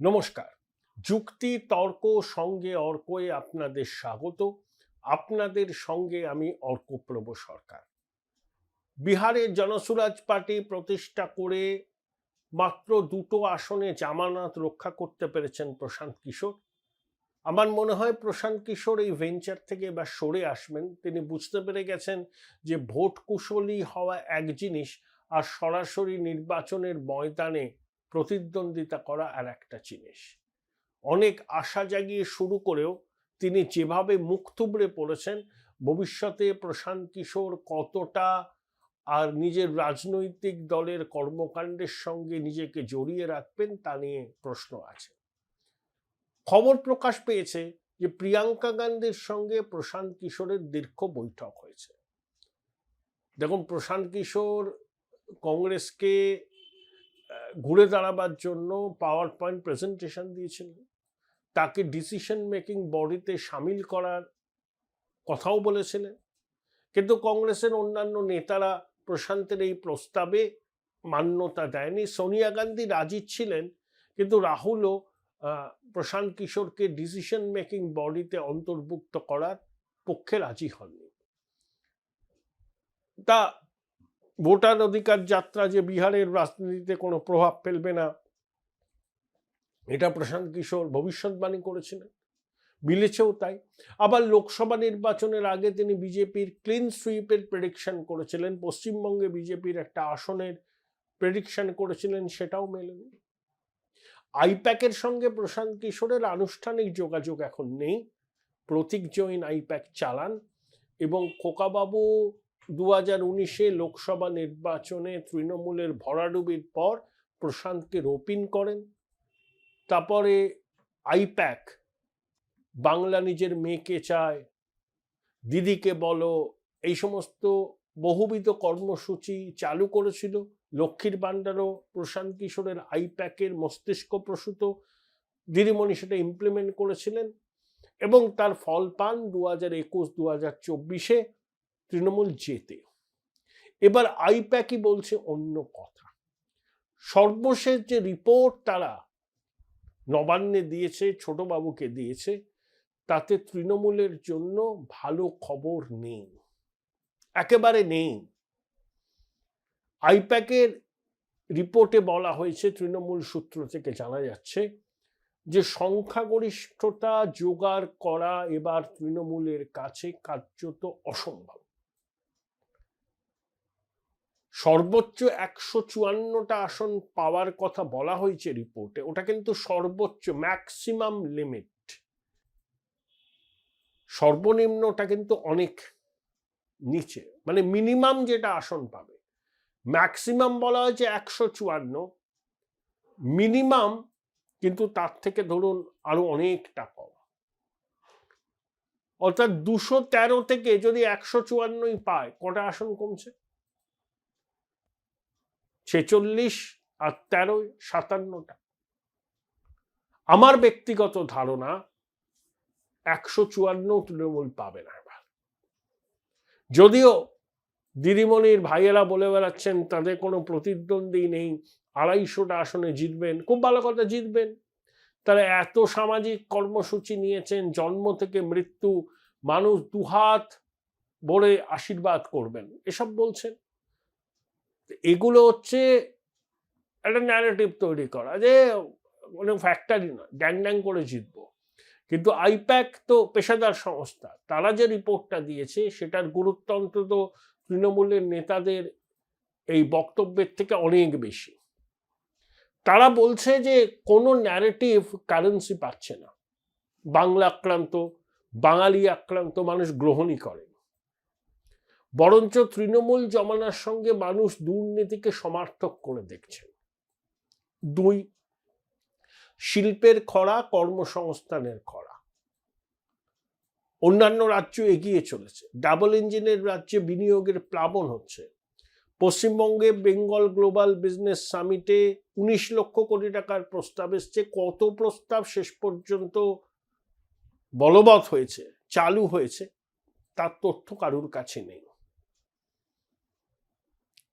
নমস্কার। যুক্তি তর্ক সঙ্গে অর্কয়ে আপনাদের স্বাগত। আপনাদের সঙ্গে আমি অর্কপ্রভ সরকার। বিহারে জনসুরাজ পার্টি প্রতিষ্ঠা করে মাত্র 2টো আসনে জামানত রক্ষা করতে পেরেছেন প্রশান্ত কিশোর। আমার মনে হয় প্রশান্ত কিশোর এই ভেঞ্চার থেকে এবার সরে আসবেন। তিনি বুঝতে পেরে গেছেন যে ভোট কুশলী হওয়া এক জিনিস, আর সরাসরি নির্বাচনের ময়দানে প্রতিদ্বন্দ্বিতা করা আর একটা জিনিস। অনেক আশা জাগিয়ে শুরু করেও তিনি যেভাবে মুখ থুবড়ে পড়েছেন, ভবিষ্যতে প্রশান্ত কিশোর কতটা আর নিজের রাজনৈতিক দলের কর্মকাণ্ডের সঙ্গে নিজেকে জড়িয়ে রাখবেন তা নিয়ে প্রশ্ন আছে। খবর প্রকাশ পেয়েছে যে প্রিয়াঙ্কা গান্ধীর সঙ্গে প্রশান্ত কিশোরের দীর্ঘ বৈঠক হয়েছে। দেখুন, প্রশান্ত কিশোর কংগ্রেসকে ঘুরে দাঁড়াবার জন্য পাওয়ার পয়েন্ট প্রেজেন্টেশন দিয়েছিলেন, তাকে ডিসিশন মেকিং বডিতে সামিল করার কথাও বলেছিলেন, কিন্তু কংগ্রেসের অন্যান্য নেতারা প্রশান্তের এই প্রস্তাবে মান্যতা দেয়নি। সোনিয়া গান্ধী রাজি ছিলেন, কিন্তু রাহুলও প্রশান্ত কিশোরকে ডিসিশন মেকিং বডিতে অন্তর্ভুক্ত করার পক্ষে রাজি হননি। তা ভোটার অধিকার যাত্রা যে বিহারের রাজনীতিতে কোনো প্রভাব ফেলবে না, এটা প্রশান্ত কিশোর ভবিষ্যৎবাণী করেছিলেন, মিলেছেও তাই। আবার লোকসভা নির্বাচনের আগে তিনি বিজেপির ক্লিন সুইপের প্রেডিকশন করেছিলেন, পশ্চিমবঙ্গে বিজেপির একটা আসনের প্রেডিকশন করেছিলেন, সেটাও মেলেনি। আইপ্যাকের সঙ্গে প্রশান্ত কিশোরের আনুষ্ঠানিক যোগাযোগ এখন নেই। প্রতীক জৈন আইপ্যাক চালান এবং খোকাবাবু 2019-এ লোকসভা নির্বাচনে তৃণমূলের ভরাডুবির পর প্রশান্তকে রোপিন করেন। তারপরে আইপ্যাক বাংলা নিজের মেয়েকে চায়, দিদিকে বলো, এই সমস্ত বহুবিধ কর্মসূচি চালু করেছিল। লক্ষ্মীর ভাণ্ডারও প্রশান্ত কিশোরের আইপ্যাকের মস্তিষ্ক প্রসূত, দিদিমণি সেটা ইমপ্লিমেন্ট করেছিলেন এবং তার ফল পান 2021-2024-এ তৃণমূল জেতে। এবার আইপ্যাকই বলছে অন্য কথা। সর্বশেষ যে রিপোর্ট তারা নবান্নে দিয়েছে, ছোটবাবুকে দিয়েছে, তাতে তৃণমূলের জন্য ভালো খবর নেই, একেবারে নেই। আইপ্যাকের রিপোর্টে বলা হয়েছে, তৃণমূল সূত্র থেকে জানা যাচ্ছে যে সংখ্যাগরিষ্ঠতা জোগাড় করা এবার তৃণমূলের কাছে কার্যত অসম্ভব। সর্বোচ্চ 154টা আসন পাওয়ার কথা বলা হয়েছে রিপোর্টে, ওটা কিন্তু সর্বোচ্চ, ম্যাক্সিমাম লিমিট। সর্বনিম্নটা কিন্তু অনেক নিচে, মানে মিনিমাম যেটা আসন পাবে। ম্যাক্সিমাম বলা হয়েছে 154, মিনিমাম কিন্তু তার থেকে ধরুন আরো অনেকটা কম। অর্থাৎ 213 থেকে যদি 154 পায়, কটা আসন কমছে? 46 আর 13, 57টা। আমার ব্যক্তিগত ধারণা 154 তৃণমূল পাবে না এবার। যদিও দিদিমণির ভাইয়েরা বলে বেড়াচ্ছেন তাদের কোনো প্রতিদ্বন্দ্বী নেই, 250টা আসনে জিতবেন, খুব ভালো কথা, জিতবেন। তারা এত সামাজিক কর্মসূচি নিয়েছেন, জন্ম থেকে মৃত্যু মানুষ দুহাত ভরে আশীর্বাদ করবেন, এসব বলছেন। এগুলো হচ্ছে একটা ন্যারেটিভ তৈরি করা যে কোনো ফ্যাক্টরি না, ড্যাং ড্যাং করে জিতবো। কিন্তু আইপ্যাক তো পেশাদার সংস্থা, তারা যে রিপোর্টটা দিয়েছে সেটার গুরুত্ব অন্তত তৃণমূলের নেতাদের এই বক্তব্যের থেকে অনেক বেশি। তারা বলছে যে কোনো ন্যারেটিভ কারেন্সি পাচ্ছে না, বাংলা আক্রান্ত, বাঙালি আক্রান্ত মানুষ গ্রহণই করে, বরঞ্চ তৃণমূল জমানার সঙ্গে মানুষ দুর্নীতিকে সমার্থক করে দেখছেন। 2, শিল্পের খরা, কর্মসংস্থানের খরা। অন্যান্য রাজ্য এগিয়ে চলেছে, ডাবল ইঞ্জিনের রাজ্যে বিনিয়োগের প্লাবন হচ্ছে। পশ্চিমবঙ্গে বেঙ্গল গ্লোবাল বিজনেস সামিটে 19 লক্ষ কোটি টাকার প্রস্তাব এসছে। কত প্রস্তাব শেষ পর্যন্ত বলবৎ হয়েছে, চালু হয়েছে, তার তথ্য কারুর কাছে নেই।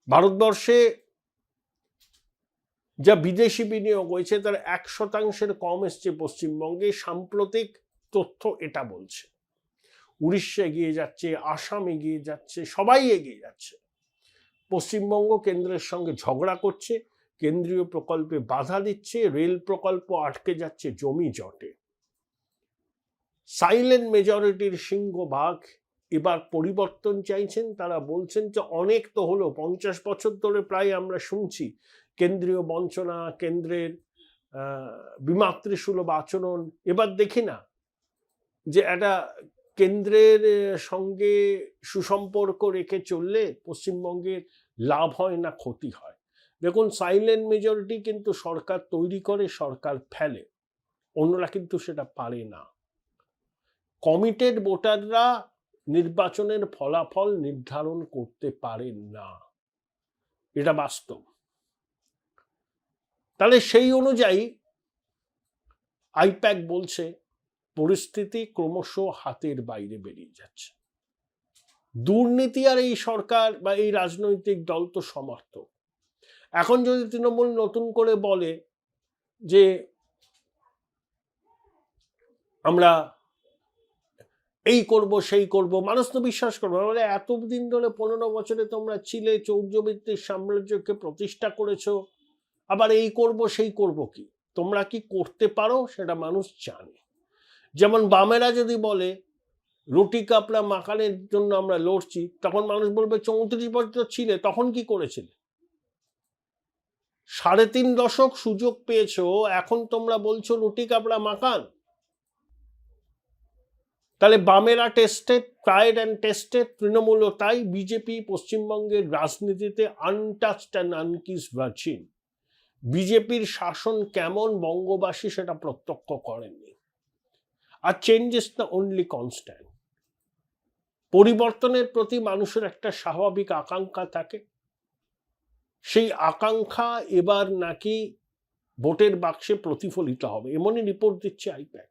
ভারতবর্ষে যা বিদেশি বিনিয়োগ হয়েছে তার 1% কম এসছে পশ্চিমবঙ্গে। সাম্প্রতিক তথ্য এটা বলছে। উড়িষ্যা এগিয়ে যাচ্ছে, আসাম এগিয়ে যাচ্ছে, সবাই এগিয়ে যাচ্ছে। পশ্চিমবঙ্গ কেন্দ্রের সঙ্গে ঝগড়া করছে, কেন্দ্রীয় প্রকল্পে বাধা দিচ্ছে, রেল প্রকল্প আটকে যাচ্ছে জমি জটে। সাইলেন্ট মেজরিটির সিংহভাগ এবার পরিবর্তন চাইছেন। তারা বলছেন যে অনেক তো হলো, 50 বছর ধরে প্রায় আমরা শুনছি কেন্দ্রীয় বঞ্চনা, কেন্দ্রের বিমাতৃসুলভ আচরণ। এবার দেখি না যে একটা কেন্দ্রের সঙ্গে সুসম্পর্ক রেখে চললে পশ্চিমবঙ্গের লাভ হয় না ক্ষতি হয়। দেখুন, সাইলেন্ট মেজরিটি কিন্তু সরকার তৈরি করে, সরকার ফেলে, অন্যরা কিন্তু সেটা পারে না। কমিটেড ভোটাররা নির্বাচনের ফলাফল নির্ধারণ করতে পারেন না, এটা বাস্তব। তাহলে সেই অনুযায়ী আইপ্যাক বলছে পরিস্থিতি ক্রমশ হাতের বাইরে বেরিয়ে যাচ্ছে। দুর্নীতি আর এই সরকার বা এই রাজনৈতিক দল তো সমর্থক। এখন যদি তৃণমূল নতুন করে বলে যে আমরা এই করব সেই করব, মানুষ তো বিশ্বাস করবে। মানে এতদিন ধরে 15 বছরে তোমরা ছিলে, চৌর্যবৃত্তির সাম্রাজ্যকে প্রতিষ্ঠা করেছো, আবার এই করব সেই করব কি? তোমরা কি করতে পারো সেটা মানুষ জানে। যেমন বামেরা যদি বলে রুটি কাপড়া মাখানের জন্য আমরা লড়ছি, তখন মানুষ বলবে 34 বছর ছিলে, তখন কি করেছিলে? 3.5 দশক সুযোগ পেয়েছো, এখন তোমরা বলছো রুটি কাপড়া মাখান। তাহলে বামেরা টেস্টেড, ট্রাইড অ্যান্ড টেস্টেড, তৃণমূলও তাই। বিজেপি পশ্চিমবঙ্গের রাজনীতিতে আনটাচড অ্যান্ড আনকিস ভার্জিন। বিজেপির শাসন কেমন বঙ্গবাসী সেটা প্রত্যক্ষ করেননি। আর change is the only constant. পরিবর্তনের প্রতি মানুষের একটা স্বাভাবিক আকাঙ্ক্ষা থাকে। সেই আকাঙ্ক্ষা এবার নাকি ভোটের বাক্সে প্রতিফলিত হবে, এমনই রিপোর্ট দিচ্ছে আইপ্যাক।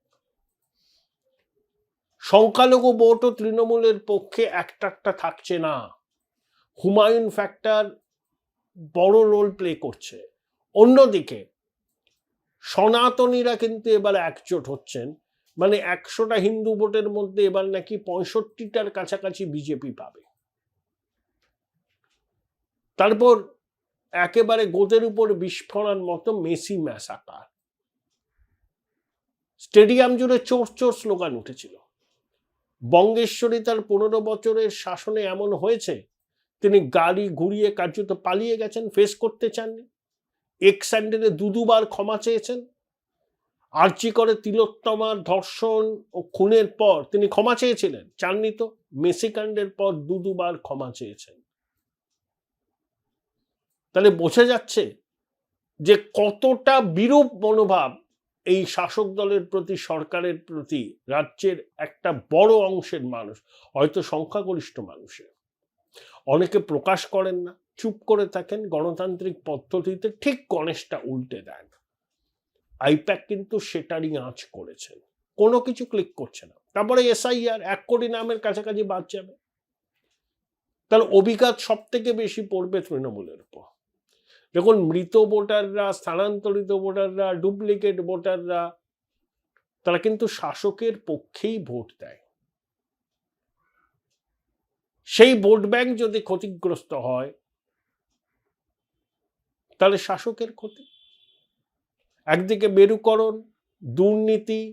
সংখ্যালঘু ভোটও তৃণমূলের পক্ষে একটা থাকছে না। হুমায়ুন ফ্যাক্টর বড় রোল প্লে করছে। অন্যদিকে সনাতনীরা কিন্তু এবার একজোট হচ্ছেন। মানে 100টা হিন্দু ভোটের মধ্যে এবার নাকি 65টার কাছাকাছি বিজেপি পাবে। তারপর একেবারে গোদের উপর বিস্ফোরণ মতো মেসি ম্যাসাকার। স্টেডিয়াম জুড়ে চোর চোর স্লোগান উঠেছিল। বঙ্গেশ্বরী তার 15 বছরের শাসনে এমন হয়েছে তিনি গাড়ি ঘুরিয়ে কার্যত পালিয়ে গেছেন, ফেস করতে চাননি। এক্স স্যান্ডেলে দুবার ক্ষমা চেয়েছেন। আর্জি করে তিলোত্তমার ধর্ষণ ও খুনের পর তিনি ক্ষমা চেয়েছিলেন, চাননি তো। মেসিকাণ্ডের পর দুবার ক্ষমা চেয়েছেন। তাহলে বোঝা যাচ্ছে যে কতটা বিরূপ মনোভাব এই শাসক দলের প্রতি, সরকারের প্রতি রাজ্যের একটা বড় অংশের মানুষ, হয়তো সংখ্যাগরিষ্ঠ মানুষের। অনেকে প্রকাশ করেন না, চুপ করে থাকেন, গণতান্ত্রিক পদ্ধতিতে ঠিক গণেশটা উল্টে দেন। আইপ্যাক কিন্তু সেটারই আঁচ করেছেন, কোনো কিছু ক্লিক করছে না। তারপরে এসআইআর 1 কোটি নামের কাছাকাছি বাদ যাবে। তাহলে অভিঘাত সব থেকে বেশি পড়বে তৃণমূলের উপর। দেখুন, মৃত ভোটাররা, স্থানান্তরিত ভোটাররা, ডুপ্লিকেট ভোটাররা, তারা কিন্তু শাসকের পক্ষেই ভোট দেয়। সেই ভোট ব্যাংক যদি ক্ষতিগ্রস্ত হয় তাহলে শাসকের ক্ষতি। একদিকে মেরুকরণ, দুর্নীতি,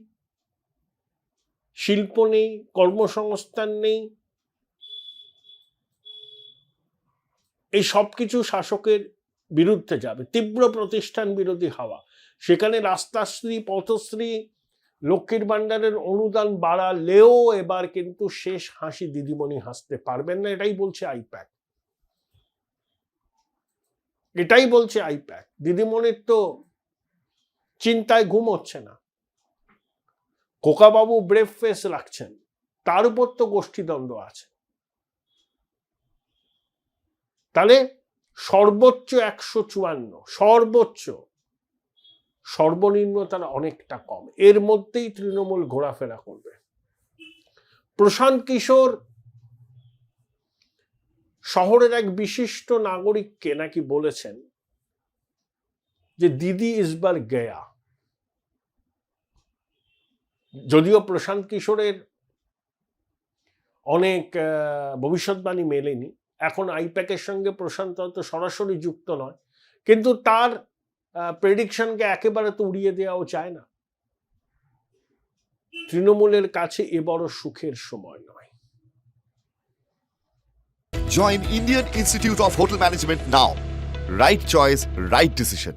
শিল্প নেই, কর্মসংস্থান নেই, এই সব কিছু শাসকের বিরুদ্ধে যাবে। তীব্র প্রতিষ্ঠান বিরোধী হাওয়া। সেখানে রাস্তাশ্রী, পথশ্রী, লক্ষ্মীর ভাণ্ডারের অনুদান বাড়ালেও এবার কিন্তু শেষ হাসি দিদিমণি হাসতে পারবেন না, এটাই বলছে আইপ্যাক। এটাই বলছে আইপ্যাক। দিদিমণির তো চিন্তায় ঘুম হচ্ছে না। খোকাবাবু ব্রেভ ফেস রাখছেন, তার উপর তো গোষ্ঠীদ্বন্দ্ব আছে। তাহলে সর্বোচ্চ 154, সর্বোচ্চ, সর্বনিম্ন তারা অনেকটা কম। এর মধ্যেই তৃণমূল ঘোরাফেরা করবে। প্রশান্ত কিশোর শহরের এক বিশিষ্ট নাগরিককে নাকি বলেছেন যে দিদি ইসবার গয়া। যদিও প্রশান্ত কিশোরের অনেক ভবিষ্যৎবাণী মেলেনি, এখন আইপ্যাকের সঙ্গে প্রশান্ত হয়তো সরাসরি যুক্ত নয়, কিন্তু তার প্রেডিকশনকে একেবারে তো উড়িয়ে দেওয়াও চায় না। তৃণমূলের কাছে এ বড় সুখের সময় নয়। Join Indian Institute of Hotel Management now. Right choice, right decision.